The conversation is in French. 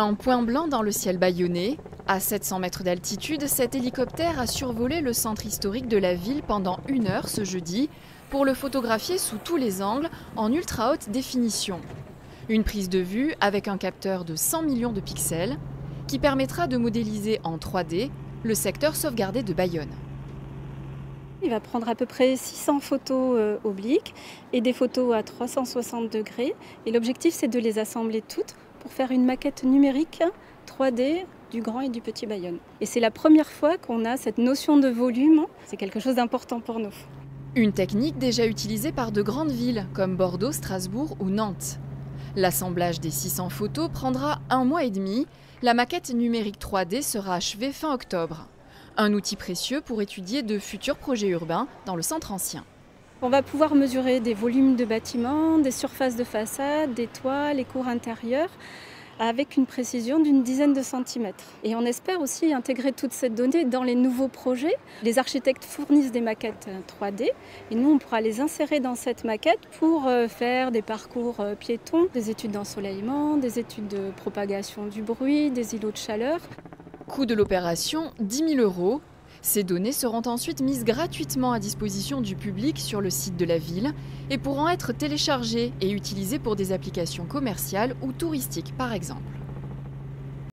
Un point blanc dans le ciel bayonnais. À 700 mètres d'altitude, cet hélicoptère a survolé le centre historique de la ville pendant 1 heure ce jeudi pour le photographier sous tous les angles en ultra haute définition. Une prise de vue avec un capteur de 100 millions de pixels qui permettra de modéliser en 3D le secteur sauvegardé de Bayonne. Il va prendre à peu près 600 photos obliques et des photos à 360 degrés. Et l'objectif, c'est de les assembler toutes pour faire une maquette numérique 3D du Grand et du Petit Bayonne. Et c'est la première fois qu'on a cette notion de volume. C'est quelque chose d'important pour nous. Une technique déjà utilisée par de grandes villes comme Bordeaux, Strasbourg ou Nantes. L'assemblage des 600 photos prendra 1 mois et demi. La maquette numérique 3D sera achevée fin octobre. Un outil précieux pour étudier de futurs projets urbains dans le centre ancien. On va pouvoir mesurer des volumes de bâtiments, des surfaces de façade, des toits, les cours intérieurs, avec une précision d'une dizaine de centimètres. Et on espère aussi intégrer toute cette donnée dans les nouveaux projets. Les architectes fournissent des maquettes 3D et nous, on pourra les insérer dans cette maquette pour faire des parcours piétons, des études d'ensoleillement, des études de propagation du bruit, des îlots de chaleur. Coût de l'opération, 10 000 €. Ces données seront ensuite mises gratuitement à disposition du public sur le site de la ville et pourront être téléchargées et utilisées pour des applications commerciales ou touristiques par exemple.